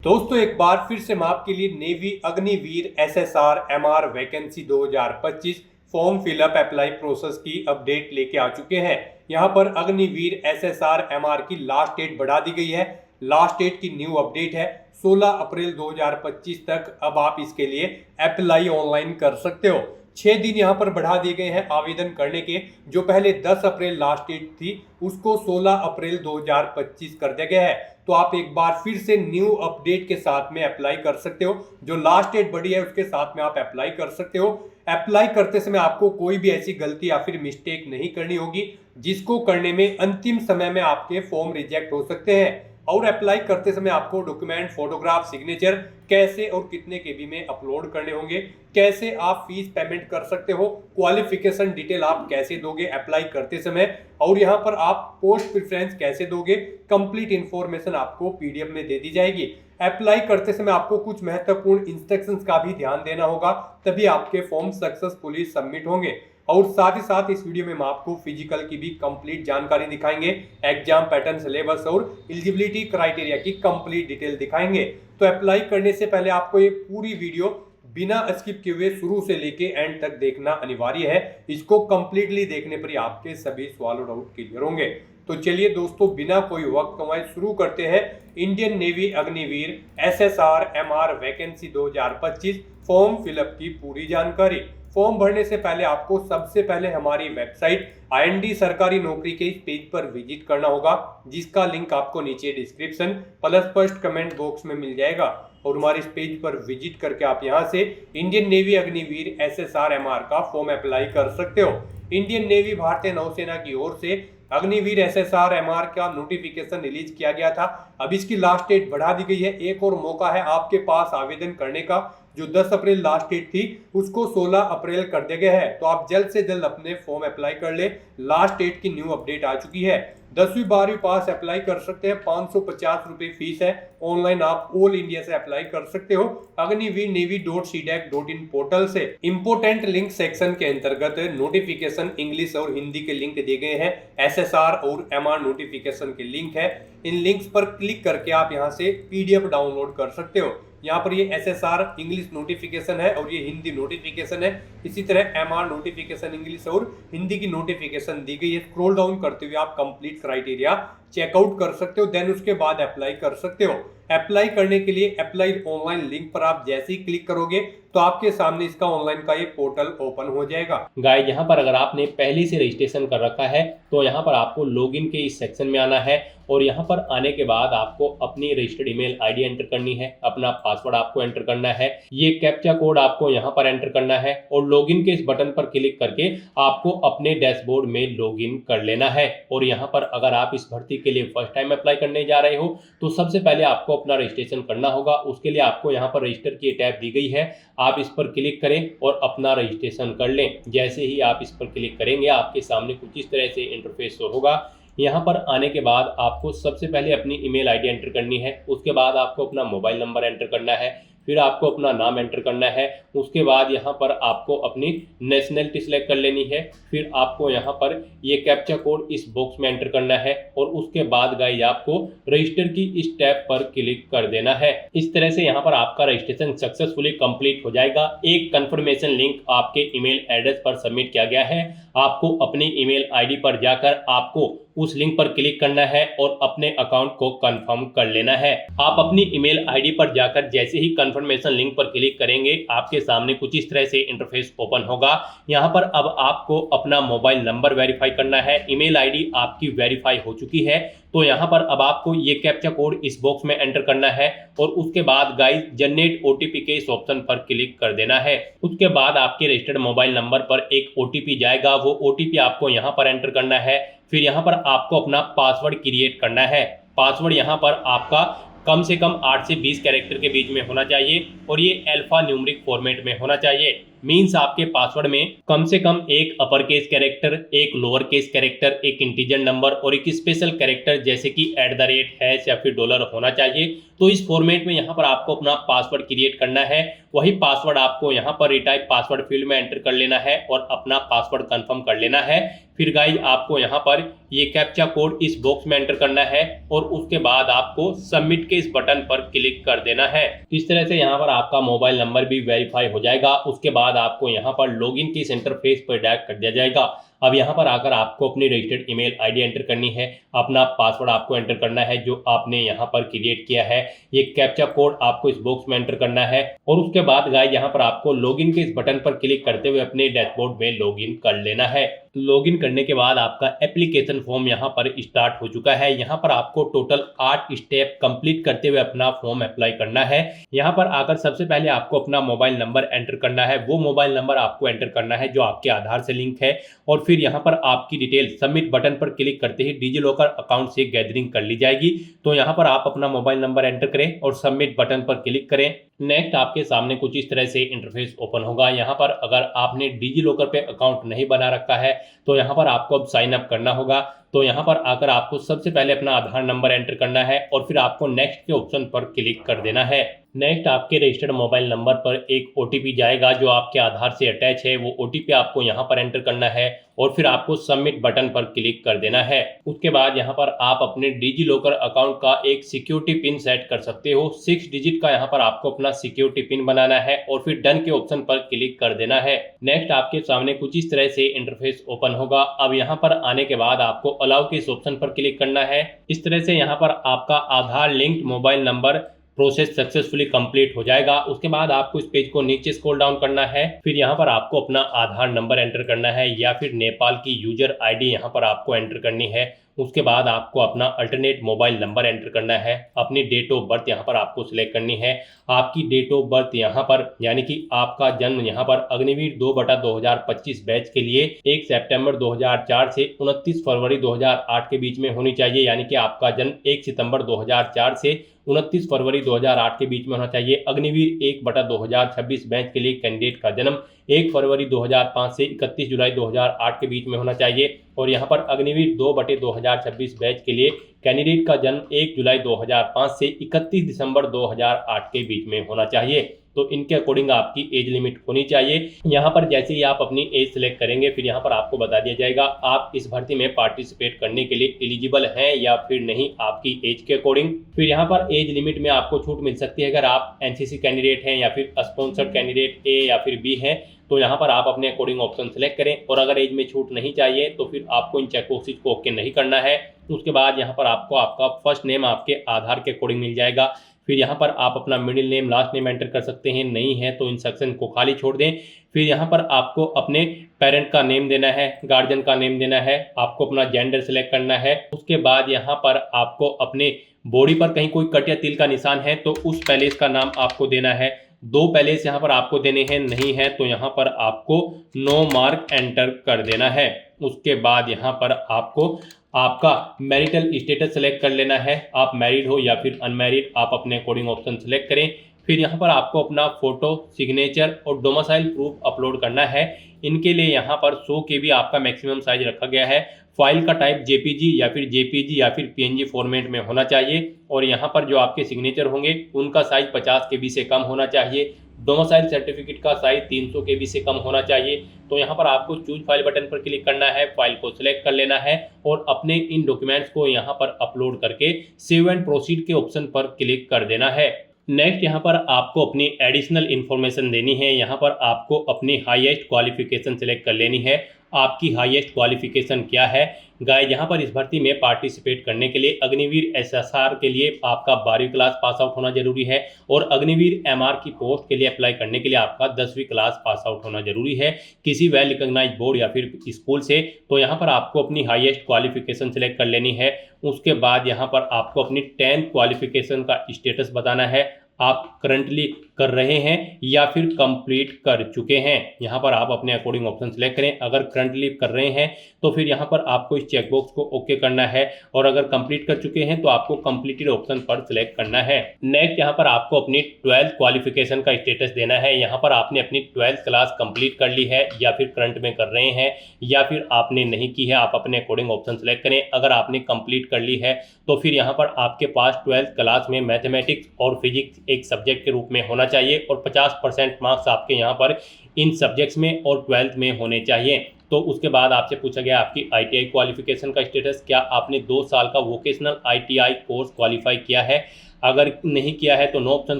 दोस्तों एक बार फिर से मैं आपके लिए navy Agniveer SSR MR vacancy 2025 form fill up apply process की अपडेट लेके आ चुके हैं। यहां पर अग्निवीर एसएसआर एमआर की लास्ट डेट बढ़ा दी गई है। लास्ट डेट की न्यू अपडेट है 16 अप्रैल 2025 तक। अब आप इसके लिए अप्लाई ऑनलाइन कर सकते हो। 6 दिन यहां पर बढ़ा दिए गए हैं आवेदन करने के। जो पहले 10 अप्रैल लास्ट डेट थी उसको 16 अप्रैल 2025 कर दिया गया है। तो आप एक बार फिर से न्यू अपडेट के साथ में अप्लाई कर सकते हो। जो लास्ट डेट बढ़ी है उसके साथ में आप अप्लाई कर सकते हो। अप्लाई करते समय आपको कोई भी ऐसी गलती या फिर मिस्टेक नहीं करनी होगी जिसको करने में अंतिम समय में आपके फॉर्म रिजेक्ट हो सकते हैं। और अप्लाई करते समय आपको डॉक्यूमेंट, फोटोग्राफ, सिग्नेचर कैसे और कितने केबी में अपलोड करने होंगे, कैसे आप फीस पेमेंट कर सकते हो, क्वालिफिकेशन डिटेल आप कैसे दोगे अप्लाई करते समय, और यहाँ पर आप पोस्ट प्रेफरेंस कैसे दोगे, कंप्लीट इंफॉर्मेशन आपको पीडीएफ में दे दी जाएगी। अप्लाई करते समय आपको कुछ महत्वपूर्ण इंस्ट्रक्शंस का भी ध्यान देना होगा, तभी आपके फॉर्म सक्सेसफुली सबमिट होंगे। और साथ ही साथ इस वीडियो में हम आपको फिजिकल की भी कंप्लीट जानकारी दिखाएंगे, एग्जाम पैटर्न, सिलेबस और एलिजिबिलिटी क्राइटेरिया की कंप्लीट डिटेल दिखाएंगे। तो अप्लाई करने से पहले आपको ये पूरी वीडियो बिना स्किप किए हुए शुरू से लेके एंड तक देखना अनिवार्य है। इसको कंप्लीटली देखने पर ही आपके सभी सवाल और डाउट क्लियर होंगे। तो चलिए दोस्तों बिना कोई वक्त गंवाए शुरू करते हैं Indian navy Agniveer SSR MR vacancy 2025 form fill up की पूरी जानकारी। फॉर्म भरने से पहले आपको सबसे पहले हमारी वेबसाइट आईएनडी सरकारी नौकरी के इस पेज पर विजिट करना होगा, जिसका लिंक आपको नीचे description plus first comment box में मिल जाएगा। और हमारे इस पेज पर विजिट करके आप यहां से Indian navy Agniveer SSR MR का फॉर्म अप्लाई कर सकते हो। इंडियन नेवी भारतीय नौसेना की ओर से अग्निवीर एसएसआर एमआर का नोटिफिकेशन रिलीज किया गया था। अब इसकी लास्ट डेट बढ़ा दी गई है। एक और मौका है आपके पास आवेदन करने का। जो 10 अप्रैल लास्ट डेट थी उसको 16 अप्रैल कर दिया गया है। तो आप जल्द से जल्द अपने फॉर्म अप्लाई कर ले। लास्ट डेट की न्यू अपडेट आ चुकी है। 10वीं 12वीं पास अप्लाई कर सकते हैं। 550 रुपए फीस है। ऑनलाइन आप ऑल इंडिया से अप्लाई कर सकते हो अग्निवीर नेवी.cdac.in पोर्टल से। इंपोर्टेंट लिंक सेक्शन के अंतर्गत नोटिफिकेशन इंग्लिश और हिंदी के लिंक दिए गए हैं। एसएसआर और एमआर नोटिफिकेशन के लिंक है। इन लिंक्स पर क्लिक करके आप यहां से पीडीएफ डाउनलोड कर सकते हो। यहाँ पर ये एसएसआर इंग्लिश नोटिफिकेशन है और ये हिंदी नोटिफिकेशन है। इसी तरह एमआर नोटिफिकेशन इंग्लिश और हिंदी की नोटिफिकेशन दी गई है। स्क्रॉल डाउन करते हुए आप कंप्लीट क्राइटेरिया चेकआउट कर सकते हो, देन उसके बाद अप्लाई कर सकते हो। अप्लाई करने के लिए अप्लाई ऑनलाइन लिंक पर आप जैसे ही क्लिक करोगे तो आपके सामने इसका ऑनलाइन का ये पोर्टल ओपन हो जाएगा। गाइस यहाँ पर अगर आपने पहले से रजिस्ट्रेशन कर रखा है तो यहाँ पर आपको लॉगिन के इस सेक्शन में आना है और यहाँ पर आने के बाद आपको अपनी रजिस्टर्ड ईमेल आईडी एंटर करनी है, अपना पासवर्ड आपको एंटर करना है, ये कैप्चा कोड आपको यहाँ पर एंटर करना है और लॉगिन के इस बटन पर क्लिक करके आपको अपने डैशबोर्ड में लॉगिन कर लेना है। और यहाँ पर अगर आप इस भर्ती के लिए फर्स्ट टाइम अप्लाई करने जा रहे हो तो सबसे पहले आपको अपना रजिस्ट्रेशन करना होगा। उसके लिए आपको यहाँ पर रजिस्टर की टैब दी गई है, आप इस पर क्लिक करें और अपना रजिस्ट्रेशन कर लें। जैसे ही आप इस पर क्लिक करेंगे आपके सामने कुछ इस तरह से इंटरफेस शो होगा। यहाँ पर आने के बाद आपको सबसे पहले अपनी ईमेल आईडी एंटर करनी है, उसके बाद आपको अपना मोबाइल नंबर एंटर करना है, फिर आपको अपना नाम एंटर करना है, उसके बाद यहाँ पर आपको अपनी नेशनलिटी सिलेक्ट कर लेनी है, फिर आपको यहाँ पर ये कैप्चा कोड इस बॉक्स में एंटर करना है और उसके बाद गाइस आपको रजिस्टर की इस टैब पर क्लिक कर देना है। इस तरह से यहाँ पर आपका रजिस्ट्रेशन सक्सेसफुली कंप्लीट हो जाएगा। एक कंफर्मेशन लिंक आपके ईमेल एड्रेस पर सबमिट किया गया है। आपको अपनी ईमेल आईडी पर जाकर आपको उस लिंक पर क्लिक करना है और अपने अकाउंट को कंफर्म कर लेना है। आप अपनी ईमेल आईडी पर जाकर जैसे ही कंफर्मेशन लिंक पर क्लिक करेंगे आपके सामने कुछ इस तरह से इंटरफेस ओपन होगा। यहाँ पर अब आपको अपना मोबाइल नंबर वेरीफाई करना है। ईमेल आईडी आपकी वेरीफाई हो चुकी है तो यहाँ पर अब आपको ये कैप्चा कोड इस बॉक्स में एंटर करना है और उसके बाद गाइस जनरेट ओटीपी के इस ऑप्शन पर क्लिक कर देना है। उसके बाद आपके रजिस्टर्ड मोबाइल नंबर पर एक ओटीपी जाएगा, वो ओटीपी आपको यहाँ पर एंटर करना है। फिर यहाँ पर आपको अपना पासवर्ड क्रिएट करना है। पासवर्ड यहाँ पर आपका कम से कम 8 से 20 कैरेक्टर के बीच में होना चाहिए और ये अल्फा न्यूमेरिक फॉर्मेट में होना चाहिए। मीन्स आपके पासवर्ड में कम से कम एक अपर केस कैरेक्टर, एक लोअर केस कैरेक्टर, एक इंटीजर नंबर और एक स्पेशल कैरेक्टर जैसे कि @ हैश या फिर डॉलर होना चाहिए। तो इस फॉर्मेट में यहाँ पर आपको अपना पासवर्ड क्रिएट करना है। वही पासवर्ड आपको यहाँ पर रिटाइप पासवर्ड फील्ड में एंटर कर लेना है और अपना पासवर्ड कंफर्म कर लेना है। फिर गाइज आपको यहाँ पर ये कैप्चा कोड इस बॉक्स में एंटर करना है और उसके बाद आपको सबमिट के इस बटन पर क्लिक कर देना है। इस तरह से यहाँ पर आपका मोबाइल नंबर भी वेरीफाई हो जाएगा। उसके बाद आपको यहाँ पर लॉगिन की इस इंटरफेस पर डायरेक्ट कर दिया जाएगा। अब यहाँ पर आकर आपको अपनी रजिस्टर्ड ईमेल आईडी एंटर करनी है, अपना पासवर्ड आपको एंटर करना है जो आपने यहाँ पर क्रिएट किया है। ये कैप्चा कोड आपको इस बॉक्स में एंटर करना है और उसके बाद गाइस यहाँ पर आपको लॉगिन के इस बटन पर क्लिक करते हुए अपने डैशबोर्ड में लॉगिन कर लेना है। लॉगिन करने के बाद आपका एप्लीकेशन फॉर्म यहाँ पर स्टार्ट हो चुका है। यहाँ पर आपको टोटल 8 स्टेप कंप्लीट करते हुए अपना फॉर्म अप्लाई करना है। यहाँ पर आकर सबसे पहले आपको अपना मोबाइल नंबर एंटर करना है। वो मोबाइल नंबर आपको एंटर करना है जो आपके आधार से लिंक है और फिर यहाँ पर आपकी डिटेल सबमिट बटन पर क्लिक करते ही डिजिलॉकर अकाउंट से गैदरिंग कर ली जाएगी। तो यहाँ पर आप अपना मोबाइल नंबर एंटर करें और सबमिट बटन पर क्लिक करें। नेक्स्ट आपके सामने कुछ इस तरह से इंटरफेस ओपन होगा। यहाँ पर अगर आपने डिजिलॉकर पे अकाउंट नहीं बना रखा है तो यहाँ पर आपको अब साइन अप करना होगा। तो यहाँ पर आकर आपको सबसे पहले अपना आधार नंबर एंटर करना है और फिर आपको नेक्स्ट के ऑप्शन पर क्लिक कर देना है। नेक्स्ट आपके रजिस्टर्ड मोबाइल नंबर पर एक OTP जाएगा जो आपके आधार से अटैच है। वो OTP आपको यहाँ पर एंटर करना है और फिर आपको सबमिट बटन पर क्लिक कर देना है। उसके बाद यहाँ पर आप अपने डिजिलॉकर अकाउंट का एक सिक्योरिटी पिन सेट कर सकते हो। 6 डिजिट का यहाँ पर आपको अपना सिक्योरिटी पिन बनाना है और फिर डन के ऑप्शन पर क्लिक कर देना है। नेक्स्ट आपके सामने कुछ इस तरह से इंटरफेस ओपन होगा। अब यहाँ पर आने के बाद आपको अलाउ के इस ऑप्शन पर क्लिक करना है। इस तरह से यहाँ पर आपका Aadhaar linked mobile number process successfully complete हो जाएगा। उसके बाद आपको इस पेज को नीचे स्क्रॉल डाउन करना है। फिर यहाँ पर आपको अपना आधार नंबर एंटर करना है या फिर नेपाल की यूजर आईडी यहाँ पर आपको एंटर करनी है। उसके बाद आपको अपना अल्टरनेट मोबाइल नंबर एंटर करना है। अपनी डेट ऑफ बर्थ यहाँ पर आपको सिलेक्ट करनी है। आपकी डेट ऑफ बर्थ यहाँ पर यानी कि आपका जन्म यहाँ पर अग्निवीर 2/2025 बैच के लिए 1 सितंबर 2004 से 29 फरवरी 2008 के बीच में होनी चाहिए। यानी कि आपका जन्म 1 सितंबर 2004 से 29 फरवरी 2008 के बीच में होना चाहिए। अग्निवीर 1/2026 बैच के लिए कैंडिडेट का जन्म 1 फरवरी 2005 से 31 जुलाई 2008 के बीच में होना चाहिए। और यहाँ पर अग्निवीर 2/2026 बैच के लिए कैंडिडेट का जन्म 1 जुलाई 2005 से 31 दिसंबर 2008 के बीच में होना चाहिए। तो इनके अकॉर्डिंग आपकी एज लिमिट होनी चाहिए। यहाँ पर जैसे ही आप अपनी एज सिलेक्ट करेंगे फिर यहाँ पर आपको बता दिया जाएगा आप इस भर्ती में पार्टिसिपेट करने के लिए एलिजिबल हैं या फिर नहीं आपकी एज के अकॉर्डिंग। फिर यहाँ पर एज लिमिट में आपको छूट मिल सकती है अगर आप एनसीसी कैंडिडेट हैं या फिर स्पॉन्सर्ड कैंडिडेट ए या फिर बी हैं। तो यहाँ पर आप अपने अकॉर्डिंग ऑप्शन सेलेक्ट करें और अगर एज में छूट नहीं चाहिए तो फिर आपको इन चेक बॉक्सेस को ओके नहीं करना है। उसके बाद यहाँ पर आपको आपका फर्स्ट नेम आपके आधार के अकॉर्डिंग मिल जाएगा। फिर यहाँ पर आप अपना middle name last name enter कर सकते हैं, नहीं है तो इन सेक्शन को खाली छोड़ दें। फिर यहाँ पर आपको अपने पेरेंट का नेम देना है, गार्जियन का नेम देना है, आपको अपना जेंडर सेलेक्ट करना है। उसके बाद यहाँ पर आपको अपने बॉडी पर कहीं कोई कट या तिल का निशान है तो उस पैलेस का नाम आपको देना है। 2 पैलेस यहाँ पर आपको देने हैं, नहीं है तो यहाँ पर आपको नो मार्क एंटर कर देना है। उसके बाद यहाँ पर आपको आपका मैरिटल स्टेटस सेलेक्ट कर लेना है। आप मैरिड हो या फिर अनमैरिड आप अपने अकॉर्डिंग ऑप्शन सेलेक्ट करें। फिर यहाँ पर आपको अपना फोटो, सिग्नेचर और डोमिसाइल प्रूफ अपलोड करना है। इनके लिए यहाँ पर 100 KB आपका मैक्सिमम साइज रखा गया है। फाइल का टाइप JPG या फिर JPG या फिर PNG फॉर्मेट में होना चाहिए। और यहाँ पर जो आपके सिग्नेचर होंगे उनका साइज 50 KB से कम होना चाहिए। डोमिसाइल सर्टिफिकेट का साइज 300 KB से कम होना चाहिए। तो यहाँ पर आपको चूज फाइल बटन पर क्लिक करना है, फाइल को सिलेक्ट कर लेना है और अपने इन डॉक्यूमेंट्स को यहाँ पर अपलोड करके सेव एंड प्रोसीड के ऑप्शन पर क्लिक कर देना है। नेक्स्ट यहाँ पर आपको अपनी एडिशनल इन्फॉर्मेशन देनी है। यहाँ पर आपको अपनी हाईएस्ट क्वालिफिकेशन सेलेक्ट कर लेनी है। आपकी हाईएस्ट क्वालिफिकेशन क्या है गाइस? यहाँ पर इस भर्ती में पार्टिसिपेट करने के लिए अग्निवीर SSR के लिए आपका 12वीं क्लास पास आउट होना जरूरी है और अग्निवीर MR की पोस्ट के लिए अप्लाई करने के लिए आपका 10वीं क्लास पास आउट होना जरूरी है किसी वेल रिकॉग्नाइज्ड बोर्ड या फिर स्कूल से। तो यहाँ पर आपको अपनी हाईएस्ट क्वालिफिकेशन सेलेक्ट कर लेनी है। उसके बाद यहाँ पर आपको अपनी 10th क्वालिफिकेशन का स्टेटस बताना है। आप करंटली कर रहे हैं या फिर कंप्लीट कर चुके हैं। यहाँ पर आप अपने अकॉर्डिंग ऑप्शन सेलेक्ट करें। अगर करंटली कर रहे हैं तो फिर यहाँ पर आपको इस चेकबॉक्स को ओके करना है, और अगर कंप्लीट कर चुके हैं तो आपको कंप्लीटेड ऑप्शन पर सिलेक्ट करना है। नेक्स्ट यहाँ पर आपको अपनी 12th क्वालिफिकेशन का स्टेटस देना है। यहाँ पर आपने अपनी 12th क्लास कंप्लीट कर ली है या फिर करंट में कर रहे हैं या फिर आपने नहीं की है, आप अपने अकॉर्डिंग ऑप्शन सेलेक्ट करें। अगर आपने कंप्लीट कर ली है तो फिर यहाँ पर आपके पास 12th क्लास में मैथमेटिक्स और फिजिक्स एक सब्जेक्ट के रूप में होना चाहिए और 50% मार्क्स आपके यहाँ पर इन सब्जेक्ट्स में और 12th में होने चाहिए। तो उसके बाद आपसे पूछा गया आपकी आईटीआई क्वालिफिकेशन का स्टेटस, क्या आपने 2 साल का वोकेशनल आईटीआई कोर्स क्वालिफाई किया है। अगर नहीं किया है तो नो ऑप्शन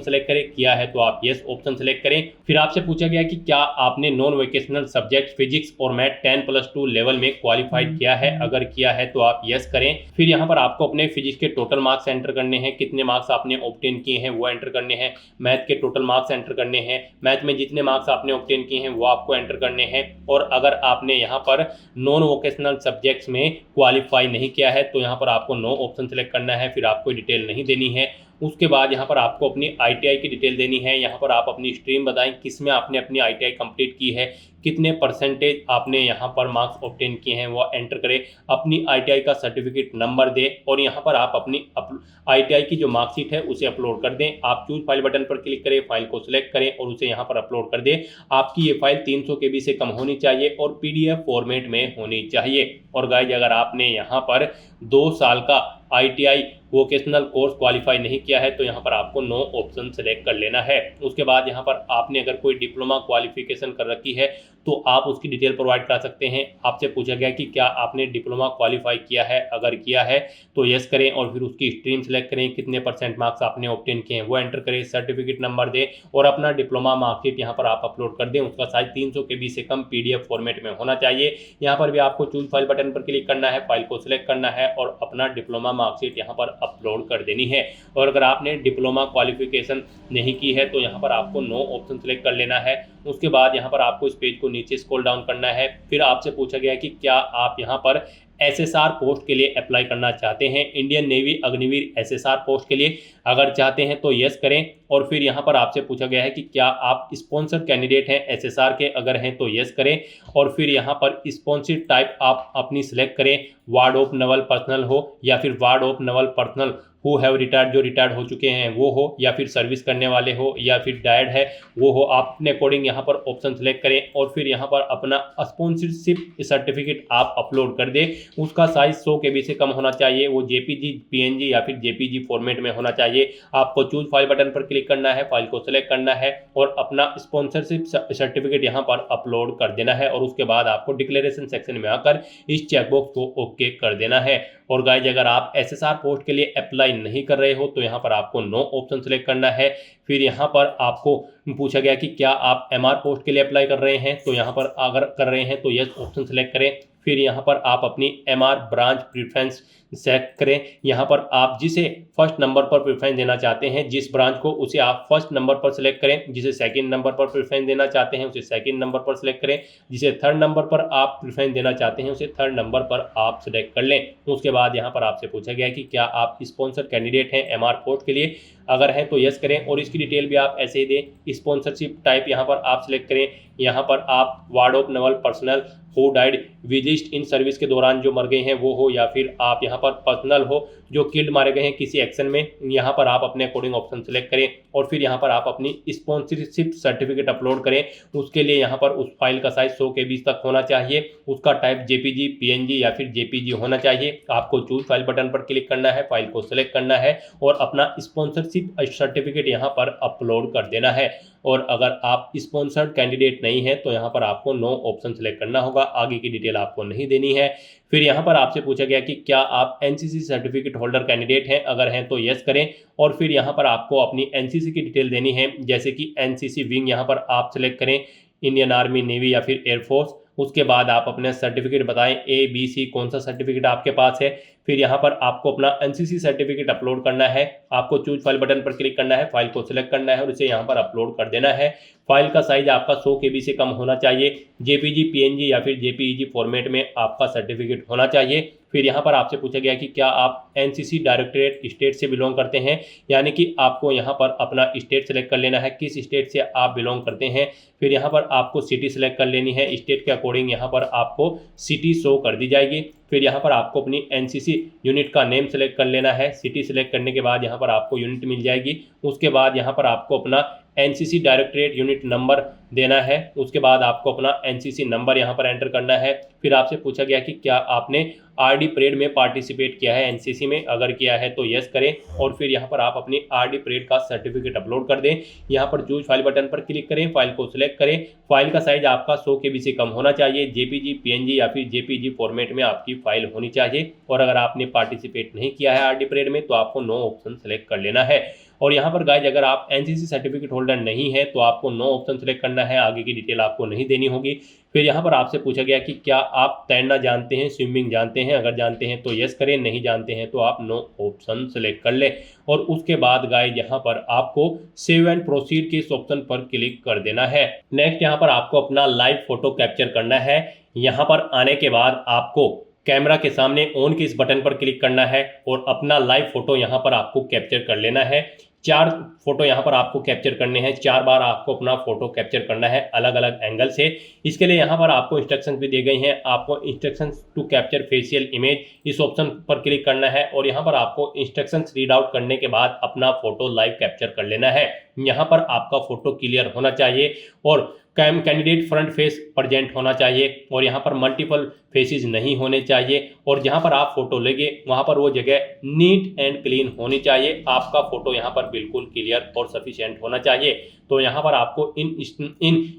सेलेक्ट करें, किया है तो आप यस ऑप्शन सेलेक्ट करें। फिर आपसे पूछा गया कि क्या आपने नॉन वोकेशनल सब्जेक्ट फिजिक्स और मैथ 10+2 लेवल में क्वालिफाइड किया है। अगर किया है तो आप यस करें। फिर यहाँ पर आपको अपने फिजिक्स के टोटल मार्क्स एंटर करने हैं, कितने मार्क्स आपने ऑब्टेन किए हैं वो एंटर करने हैं। मैथ के टोटल मार्क्स एंटर करने हैं, मैथ में जितने मार्क्स आपने ऑब्टेन किए हैं वो आपको एंटर करने हैं। और अगर आपने यहाँ पर नॉन वोकेशनल सब्जेक्ट्स में क्वालिफाई नहीं किया है तो यहाँ पर आपको नो ऑप्शन सेलेक्ट करना है, फिर आपको डिटेल नहीं देनी है। उसके बाद यहाँ पर आपको अपनी आईटीआई की डिटेल देनी है। यहाँ पर आप अपनी स्ट्रीम बताएं, किस में आपने अपनी आईटीआई कंप्लीट की है, कितने परसेंटेज आपने यहाँ पर मार्क्स ऑब्टेन किए हैं वो एंटर करें। अपनी आईटीआई का सर्टिफिकेट नंबर दें और यहाँ पर आप अपनी आईटीआई की जो मार्कशीट है उसे अपलोड कर दें। आप चूज फाइल बटन पर क्लिक करें, फाइल को सिलेक्ट करें और उसे यहाँ पर अपलोड कर दें। आपकी ये फाइल 300 KB से कम होनी चाहिए और पीडीएफ फॉर्मेट में होनी चाहिए। और गाइज अगर आपने यहाँ पर 2 साल का आईटीआई वोकेशनल कोर्स क्वालिफाई नहीं किया है तो यहाँ पर आपको नो ऑप्शन सेलेक्ट कर लेना है। उसके बाद यहाँ पर आपने अगर कोई डिप्लोमा क्वालिफिकेशन कर रखी है तो आप उसकी डिटेल प्रोवाइड कर सकते हैं। आपसे पूछा गया कि क्या आपने डिप्लोमा क्वालिफाई किया है, अगर किया है तो यस करें और फिर उसकी स्ट्रीम सेलेक्ट करें, कितने % मार्क्स आपने ऑब्टेन किए हैं वो एंटर करें, सर्टिफिकेट नंबर दें और अपना डिप्लोमा मार्कशीट यहाँ पर आप अपलोड कर दें। उसका साइज 300 KB से कम पीडीएफ फॉर्मेट में होना चाहिए। यहाँ पर भी आपको चूज फाइल बटन पर क्लिक करना है, फाइल को सिलेक्ट करना है और अपना डिप्लोमा मार्कशीट यहाँ पर अपलोड कर देनी है। और अगर आपने डिप्लोमा क्वालिफिकेशन नहीं की है तो यहाँ पर आपको नो ऑप्शन सेलेक्ट कर लेना है। उसके बाद यहाँ पर आपको इस पेज को नीचे स्क्रॉल डाउन करना है। फिर आपसे पूछा गया है कि क्या आप यहाँ पर एसएसआर पोस्ट के लिए अप्लाई करना चाहते हैं, Indian navy Agniveer SSR post के लिए। अगर चाहते हैं तो यस करें। और फिर यहाँ पर आपसे पूछा गया है कि क्या आप स्पॉन्सर्ड कैंडिडेट हैं एसएसआर के, अगर हैं तो यस करें। और फिर यहाँ पर स्पॉन्सर्ड टाइप आप अपनी सिलेक्ट करें, वार्ड ऑफ नवल पर्सनल हो या फिर ward of naval personnel who have retired, जो रिटायर्ड हो चुके हैं वो हो, या फिर सर्विस करने वाले हो या फिर डायड है वो हो। आप अपने अकॉर्डिंग यहाँ पर ऑप्शन सेलेक्ट करें और फिर यहाँ पर अपना स्पॉन्सरशिप सर्टिफिकेट आप अपलोड कर दें। उसका साइज 100 KB से कम होना चाहिए, वो जेपीजी, पीएनजी या फिर जेपीजी फॉर्मेट में होना चाहिए। आपको चूज फाइल बटन पर क्लिक करना है, फाइल को सिलेक्ट करना है और अपना स्पॉन्सरशिप सर्टिफिकेट यहाँ पर अपलोड कर देना है। और उसके बाद आपको डिक्लेरेशन सेक्शन में आकर इस चेकबॉक्स को ओके कर देना है। और गाइज अगर आप एसएसआर पोस्ट के लिए अप्लाई नहीं कर रहे हो तो यहाँ पर आपको नो ऑप्शन सेलेक्ट करना है। फिर यहाँ पर आपको पूछा गया कि क्या आप एमआर पोस्ट के लिए अप्लाई कर रहे हैं, तो यहाँ पर अगर कर रहे हैं तो यस ऑप्शन सेलेक्ट करें। फिर यहाँ पर आप अपनी एमआर ब्रांच प्रेफरेंस सेलेक्ट करें। यहाँ पर आप जिसे फर्स्ट नंबर पर प्रेफरेंस देना चाहते हैं, जिस ब्रांच को, उसे आप फर्स्ट नंबर पर सिलेक्ट करें। जिसे सेकंड नंबर पर प्रेफरेंस देना चाहते हैं उसे सेकंड नंबर पर सिलेक्ट करें। जिसे थर्ड नंबर पर आप प्रेफरेंस देना चाहते हैं उसे थर्ड नंबर पर आप सिलेक्ट कर लें। उसके बाद यहाँ पर आपसे पूछा गया है कि क्या आप स्पॉन्सर कैंडिडेट हैं एमआर पोस्ट के लिए, अगर है तो यस करें और इसकी डिटेल भी आप ऐसे ही दें। स्पॉन्सरशिप टाइप यहाँ पर आप सिलेक्ट करें। यहाँ पर आप ward of naval personnel who died whilst in service के दौरान जो मर गए हैं वो हो, या फिर आप यहाँ पर पर्सनल हो जो किल्ड मारे गए हैं किसी एक्शन में, यहाँ पर आप अपने अकॉर्डिंग ऑप्शन सेलेक्ट करें। और फिर यहाँ पर आप अपनी स्पॉन्सरशिप सर्टिफिकेट अपलोड करें। उसके लिए यहाँ पर उस फाइल का साइज 100 KB तक होना चाहिए, उसका टाइप जेपीजी, पीएनजी या फिर जेपीजी होना चाहिए। आपको चूज फाइल बटन पर क्लिक करना है, फाइल को सिलेक्ट करना है और अपना स्पॉन्सरशिप सर्टिफिकेट यहाँ पर अपलोड कर देना है। और अगर आप स्पॉन्सर्ड कैंडिडेट नहीं है तो यहाँ पर आपको नो ऑप्शन सेलेक्ट करना होगा, आगे की डिटेल आपको नहीं देनी है। फिर यहाँ पर आपसे पूछा गया कि क्या आप एनसीसी सर्टिफिकेट होल्डर कैंडिडेट हैं, अगर हैं तो यस करें। और फिर यहाँ पर आपको अपनी एनसीसी की डिटेल देनी है, जैसे कि एनसीसी विंग यहाँ पर आप सिलेक्ट करें, इंडियन आर्मी, नेवी या फिर एयरफोर्स। उसके बाद आप अपना सर्टिफिकेट बताएं, ए बी सी कौन सा सर्टिफिकेट आपके पास है। फिर यहाँ पर आपको अपना एनसीसी सर्टिफिकेट अपलोड करना है। आपको चूज फाइल बटन पर क्लिक करना है, फाइल को सिलेक्ट करना है और इसे यहाँ पर अपलोड कर देना है। फाइल का साइज आपका 100 KB से कम होना चाहिए, जेपीजी, पीएनजी या फिर जेपीईजी फॉर्मेट में आपका सर्टिफिकेट होना चाहिए। फिर यहाँ पर आपसे पूछा गया कि क्या आप एनसीसी डायरेक्टरेट स्टेट से बिलोंग करते हैं, यानी कि आपको यहाँ पर अपना स्टेट सेलेक्ट कर लेना है, किस स्टेट से आप बिलोंग करते हैं। फिर यहाँ पर आपको सिटी सेलेक्ट कर लेनी है, स्टेट के अकॉर्डिंग यहाँ पर आपको सिटी शो कर दी जाएगी। फिर यहाँ पर आपको अपनी एनसीसी यूनिट का नेम सेलेक्ट कर लेना है, सिटी सेलेक्ट करने के बाद यहाँ पर आपको यूनिट मिल जाएगी। उसके बाद यहाँ पर आपको अपना एनसीसी डायरेक्टरेट यूनिट नंबर देना है, उसके बाद आपको अपना एनसीसी नंबर यहाँ पर एंटर करना है। फिर आपसे पूछा गया कि क्या आपने आरडी परेड में पार्टिसिपेट किया है एनसीसी में, अगर किया है तो यस करें, और फिर यहाँ पर आप अपनी आरडी परेड का सर्टिफिकेट अपलोड कर दें। यहाँ पर चूज फाइल बटन पर क्लिक करें, फाइल को सिलेक्ट करें, फाइल का साइज आपका 100 KB से कम होना चाहिए, जेपीजी, पीएनजी या फिर जेपीजी फॉर्मेट में आपकी फाइल होनी चाहिए। और अगर आपने पार्टिसिपेट नहीं किया है आरडी परेड में तो आपको नो ऑप्शन सेलेक्ट कर लेना है। और यहाँ पर गाइज अगर आप एनसीसी सर्टिफिकेट होल्डर नहीं है तो आपको नो ऑप्शन सेलेक्ट करना है, आगे की डिटेल आपको नहीं देनी होगी। फिर यहाँ पर आपसे पूछा गया कि क्या आप तैरना जानते हैं, स्विमिंग जानते हैं, अगर जानते हैं तो यस करें, नहीं जानते हैं तो आप नो ऑप्शन सेलेक्ट कर लें। और उसके बाद गाइज यहाँ पर आपको सेव एंड प्रोसीड के इस ऑप्शन पर क्लिक कर देना है। नेक्स्ट यहाँ पर आपको अपना लाइव फोटो कैप्चर करना है। यहाँ पर आने के बाद आपको कैमरा के सामने ऑन के इस बटन पर क्लिक करना है और अपना लाइव फोटो यहाँ पर आपको कैप्चर कर लेना है। 4 फोटो यहाँ पर आपको कैप्चर करने हैं, 4 बार आपको अपना फोटो कैप्चर करना है अलग अलग एंगल से। इसके लिए यहाँ पर आपको इंस्ट्रक्शंस भी दी गई हैं। आपको instructions to capture facial image इस ऑप्शन पर क्लिक करना है और यहाँ पर आपको इंस्ट्रक्शंस रीड आउट करने के बाद अपना फोटो लाइव कैप्चर कर लेना है। यहाँ पर आपका फोटो क्लियर होना चाहिए और कैंडिडेट फ्रंट फेस प्रेजेंट होना चाहिए और यहाँ पर मल्टीपल फेसेस नहीं होने चाहिए। और जहाँ पर आप फोटो लेंगे वहाँ पर वो जगह नीट एंड क्लीन होनी चाहिए। आपका फोटो यहाँ पर बिल्कुल क्लियर और सफिशिएंट होना चाहिए। तो यहाँ पर आपको इन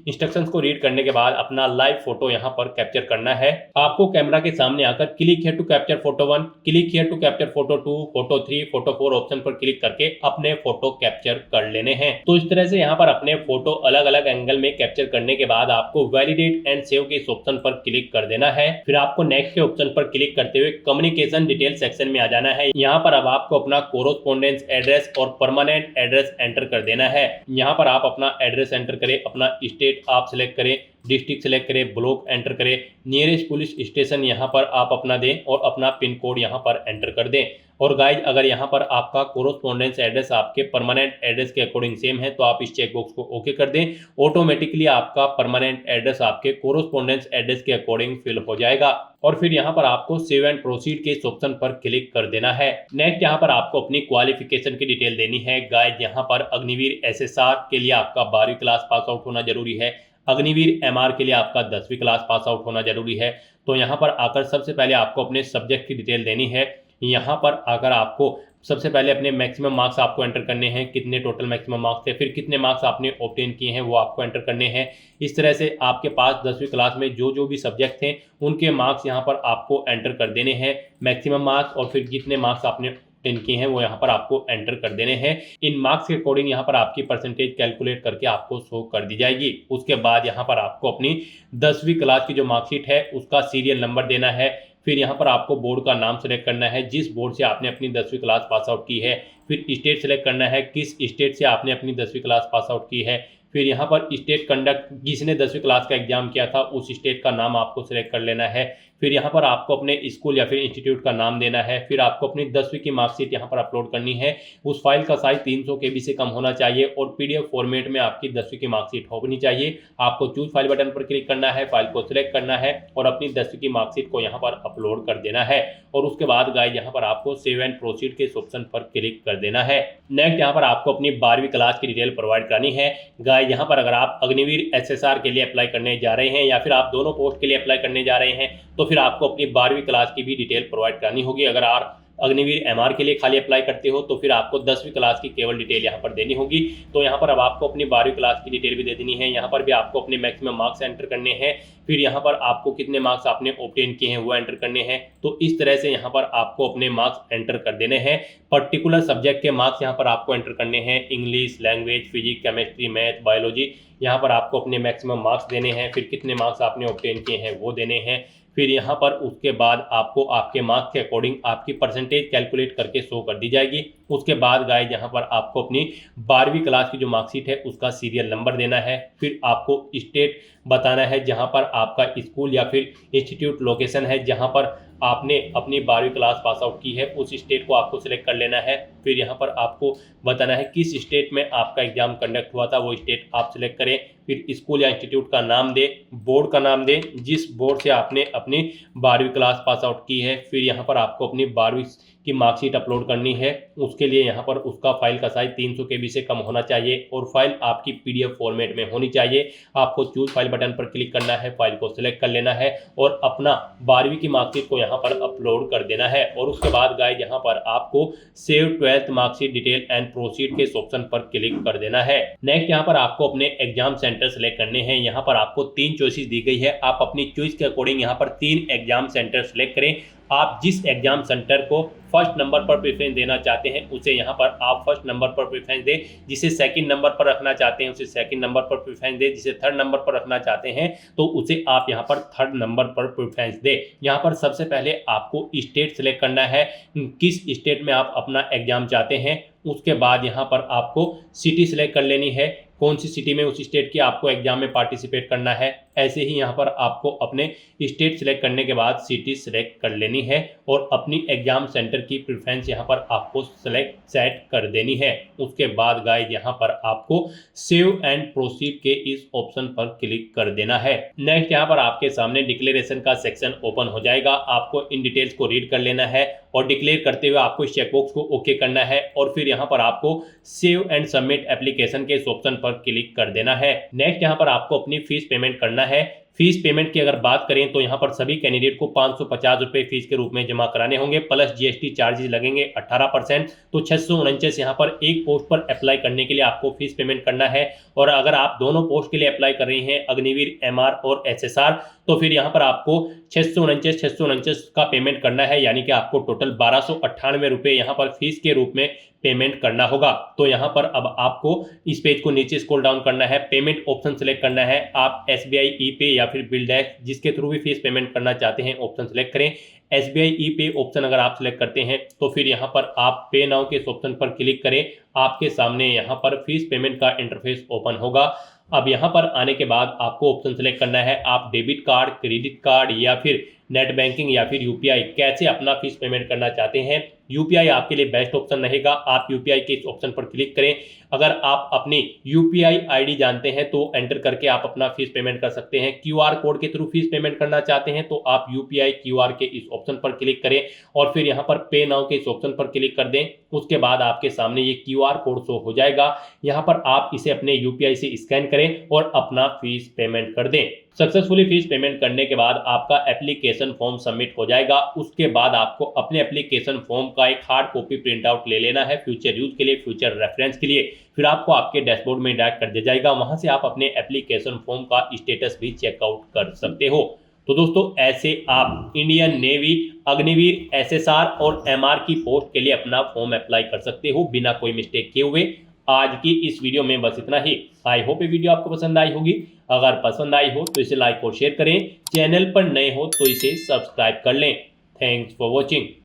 इंस्ट्रक्शंस को रीड करने के बाद अपना लाइव फोटो यहाँ पर कैप्चर करना है। आपको कैमरा के सामने आकर click here to capture photo 1, click here to capture photo 2, photo 3, photo 4 option पर क्लिक करके अपने फोटो कैप्चर कर लेने हैं। तो इस तरह से यहाँ पर अपने फोटो अलग अलग एंगल में कैप्चर करने के बाद आपको वैलिडेट एंड सेव के इस ऑप्शन पर क्लिक कर देना है। फिर आपको नेक्स्ट के ऑप्शन पर क्लिक करते हुए कम्युनिकेशन डिटेल सेक्शन में आ जाना है। यहाँ पर अब आपको अपना कोरोस्पोंडेंस एड्रेस और परमानेंट एड्रेस एंटर कर देना है। यहाँ पर आप अपना एड्रेस एंटर करें, अपना स्टेट आप सिलेक्ट करें, डिस्ट्रिक्ट सेलेक्ट करें, ब्लॉक एंटर करें, नियरेस्ट पुलिस स्टेशन यहाँ पर आप अपना दें और अपना पिन कोड यहाँ पर एंटर कर दें। और गाइज अगर यहाँ पर आपका कोरोस्पोंडेंस एड्रेस आपके परमानेंट एड्रेस के अकॉर्डिंग सेम है तो आप इस चेकबॉक्स को ओके कर दें। ऑटोमेटिकली आपका परमानेंट एड्रेस आपके कोरोस्पोंडेंस एड्रेस के अकॉर्डिंग फिल हो जाएगा। और फिर यहाँ पर आपको सेव एंड प्रोसीड के इस ऑप्शन पर क्लिक कर देना है। नेक्स्ट यहाँ पर आपको अपनी क्वालिफिकेशन की डिटेल देनी है। गाइज यहाँ पर अग्निवीर एसएसआर के लिए आपका 12वीं क्लास पास आउट होना जरूरी है। अग्निवीर एमआर के लिए आपका 10वीं क्लास पास आउट होना जरूरी है। तो यहाँ पर आकर सबसे पहले आपको अपने सब्जेक्ट की डिटेल देनी है। यहाँ पर आकर आपको सबसे पहले अपने मैक्सिमम मार्क्स आपको एंटर करने हैं, कितने टोटल मैक्सिमम मार्क्स थे, फिर कितने मार्क्स आपने ऑब्टेन किए हैं वो आपको एंटर करने हैं। इस तरह से आपके पास 10वीं क्लास में जो भी सब्जेक्ट थे उनके मार्क्स यहाँ पर आपको एंटर कर देने हैं, मैक्सिमम मार्क्स, और फिर कितने मार्क्स आपने किए हैं वो यहाँ पर आपको एंटर कर देने हैं। इन मार्क्स के अकॉर्डिंग यहाँ पर आपकी परसेंटेज कैलकुलेट करके आपको शो कर दी जाएगी। उसके बाद यहाँ पर आपको अपनी 10वीं क्लास की जो मार्कशीट है उसका सीरियल नंबर देना है। फिर यहाँ पर आपको बोर्ड का नाम सेलेक्ट करना है, जिस बोर्ड से आपने अपनी 10वीं क्लास पास आउट की है। फिर स्टेट सेलेक्ट करना है, किस स्टेट से आपने अपनी 10वीं क्लास पास आउट की है। फिर यहाँ पर स्टेट कंडक्ट जिसने 10वीं क्लास का एग्जाम किया था उस स्टेट का नाम आपको सेलेक्ट कर लेना है। फिर यहाँ पर आपको अपने स्कूल या फिर इंस्टीट्यूट का नाम देना है। फिर आपको अपनी 10वीं की मार्कशीट यहाँ पर अपलोड करनी है। उस फाइल का साइज 300 KB से कम होना चाहिए और पीडीएफ फॉर्मेट में आपकी 10वीं की मार्कशीट होनी चाहिए। आपको चूज फाइल बटन पर क्लिक करना है, फाइल को सिलेक्ट करना है और अपनी 10वीं की मार्कशीट को यहाँ पर अपलोड कर देना है। और उसके बाद गाइस यहाँ पर आपको सेव एंड प्रोसीड के इस ऑप्शन पर क्लिक कर देना है। नेक्स्ट यहाँ पर आपको अपनी 12वीं क्लास की डिटेल प्रोवाइड करानी है। गाइस यहाँ पर अगर आप अग्निवीर एसएसआर के लिए अप्लाई करने जा रहे हैं या फिर आप दोनों पोस्ट के लिए अप्लाई करने जा रहे हैं तो फिर आपको अपनी 12वीं क्लास की भी डिटेल प्रोवाइड करानी होगी। अगर आप अग्निवीर एमआर के लिए खाली अप्लाई करते हो तो फिर आपको 10वीं क्लास की केवल डिटेल यहाँ पर देनी होगी। तो यहाँ पर अब आपको अपनी 12वीं क्लास की डिटेल भी दे देनी है। यहाँ पर भी आपको अपने मैक्सिमम मार्क्स एंटर करने हैं। फिर यहाँ पर आपको कितने मार्क्स आपने ऑब्टेन किए हैं वो एंटर करने हैं। तो इस तरह से यहाँ पर आपको अपने मार्क्स एंटर कर देने हैं। पर्टिकुलर सब्जेक्ट के मार्क्स यहाँ पर आपको एंटर करने हैं, English, language, physics, chemistry, math, biology. यहाँ पर आपको अपने मैक्सिमम मार्क्स देने हैं। फिर कितने मार्क्स आपने ऑब्टेन किए हैं वो देने हैं। फिर यहाँ पर उसके बाद आपको आपके मार्क्स के अकॉर्डिंग आपकी परसेंटेज कैलकुलेट करके शो कर दी जाएगी। उसके बाद गाइस यहाँ पर आपको अपनी 12वीं क्लास की जो मार्कशीट है उसका सीरियल नंबर देना है। फिर आपको स्टेट बताना है जहाँ पर आपका स्कूल या फिर इंस्टीट्यूट लोकेशन है, जहाँ पर आपने अपनी 12वीं क्लास पास आउट की है उस स्टेट को आपको सिलेक्ट कर लेना है। फिर यहाँ पर आपको बताना है किस स्टेट में आपका एग्जाम कंडक्ट हुआ था, वो स्टेट आप सिलेक्ट करें। फिर स्कूल या इंस्टीट्यूट का नाम दें, बोर्ड का नाम दें जिस बोर्ड से आपने अपनी 12वीं क्लास पास आउट की है। फिर यहाँ पर आपको अपनी 12वीं की मार्कशीट अपलोड करनी है। उसके लिए यहाँ पर उसका फाइल का साइज 300 KB से कम होना चाहिए और फाइल आपकी PDF फॉर्मेट में होनी चाहिए। आपको चूज फाइल बटन पर क्लिक करना है, फाइल को सिलेक्ट कर लेना है और अपना 12वीं की मार्कशीट को यहाँ पर अपलोड कर देना है। और उसके बाद गाइस यहाँ पर आपको save 12th marksheet detail and proceed के ऑप्शन पर क्लिक कर देना है। नेक्स्ट यहाँ पर आपको अपने एग्जाम सेंटर सेलेक्ट करने हैं। यहाँ पर आपको 3 चॉइसेस दी गई है, आप अपनी चॉइस के अकॉर्डिंग यहाँ पर 3 एग्जाम सेंटर सेलेक्ट करें। आप जिस एग्जाम सेंटर को फर्स्ट नंबर पर प्रेफरेंस देना चाहते हैं उसे यहाँ पर आप फर्स्ट नंबर पर प्रेफरेंस दें, जिसे सेकंड नंबर पर रखना चाहते हैं उसे सेकंड नंबर पर प्रेफरेंस दें, जिसे थर्ड नंबर पर रखना चाहते हैं तो उसे आप यहाँ पर थर्ड नंबर पर प्रेफरेंस दें। यहाँ पर सबसे पहले आपको स्टेट सेलेक्ट करना है, किस स्टेट में आप अपना एग्जाम चाहते हैं। उसके बाद यहाँ पर आपको सिटी सेलेक्ट कर लेनी है, कौन सी सिटी में उस स्टेट की आपको एग्जाम में पार्टिसिपेट करना है। ऐसे ही यहाँ पर आपको अपने स्टेट सेलेक्ट करने के बाद सिटी सेलेक्ट कर लेनी है और अपनी एग्जाम सेंटर की प्रेफरेंस यहाँ पर आपको सेट कर देनी है। उसके बाद गाइस यहाँ पर आपको सेव एंड प्रोसीड के इस ऑप्शन पर क्लिक कर देना है। नेक्स्ट यहाँ पर आपके सामने डिक्लेरेशन का सेक्शन ओपन हो जाएगा। आपको इन डिटेल्स को रीड कर लेना है और डिक्लेयर करते हुए आपको इस चेकबॉक्स को ओके करना है और फिर यहाँ पर आपको सेव एंड सबमिट एप्लीकेशन के इस ऑप्शन पर क्लिक कर देना है। नेक्स्ट यहाँ पर आपको अपनी फीस पेमेंट करना है। फीस पेमेंट की अगर बात करें तो यहाँ पर सभी कैंडिडेट को 550 रुपये फीस के रूप में जमा कराने होंगे, प्लस GST चार्जेस लगेंगे 18%। तो 649 यहाँ पर एक पोस्ट पर अप्लाई करने के लिए आपको फीस पेमेंट करना है। और अगर आप दोनों पोस्ट के लिए अप्लाई कर रहे हैं, अग्निवीर MR और SSR, तो फिर यहाँ पर आपको 649 का पेमेंट करना है, यानी कि आपको टोटल 1298 रुपये यहाँ पर फीस के रूप में पेमेंट करना होगा। तो यहाँ पर अब आपको इस पेज को नीचे स्क्रॉल डाउन करना है, पेमेंट ऑप्शन सेलेक्ट करना है। आप SBI E-Pay या फिर बिल्डैक्स जिसके थ्रू भी फीस पेमेंट करना चाहते हैं ऑप्शन सेलेक्ट करें। SBI E-Pay ऑप्शन अगर आप सेलेक्ट करते हैं तो फिर यहाँ पर आप पे नाउ के ऑप्शन पर क्लिक करें। आपके सामने यहाँ पर फीस पेमेंट का इंटरफेस ओपन होगा। अब यहाँ पर आने के बाद आपको ऑप्शन सेलेक्ट करना है, आप डेबिट कार्ड, क्रेडिट कार्ड या फिर नेट बैंकिंग या फिर UPI कैसे अपना फीस पेमेंट करना चाहते हैं। UPI आपके लिए बेस्ट ऑप्शन रहेगा, आप UPI के इस ऑप्शन पर क्लिक करें। अगर आप अपनी UPI ID जानते हैं तो एंटर करके आप अपना फीस पेमेंट कर सकते हैं। QR कोड के थ्रू फीस पेमेंट करना चाहते हैं तो आप UPI QR के इस ऑप्शन पर क्लिक करें और फिर यहाँ पर पे नाउ के इस ऑप्शन पर क्लिक कर दें। उसके बाद आपके सामने ये QR कोड शो हो जाएगा। यहाँ पर आप इसे अपने UPI से स्कैन करें और अपना फीस पेमेंट कर दें। सक्सेसफुली फीस पेमेंट करने के बाद आपका एप्लीकेशन फॉर्म सबमिट हो जाएगा। उसके बाद आपको अपने एप्लीकेशन फॉर्म का एक हार्ड कॉपी प्रिंट आउट ले लेना है फ्यूचर यूज के लिए, फ्यूचर रेफरेंस के लिए। फिर आपको आपके डैशबोर्ड में डायरेक्ट कर दिया जाएगा, वहां से आप अपने एप्लीकेशन फॉर्म का स्टेटस भी चेकआउट कर सकते हो। तो दोस्तों ऐसे आप इंडियन नेवी, अग्निवीर, SSR और MR की पोस्ट के लिए अपना फॉर्म अप्लाई कर सकते हो बिना कोई मिस्टेक किए हुए। आज की इस वीडियो में बस इतना ही। आई होप ये वीडियो आपको पसंद आई होगी। अगर पसंद आई हो तो इसे लाइक और शेयर करें, चैनल पर नए हो तो इसे सब्सक्राइब कर लें। Thanks for watching.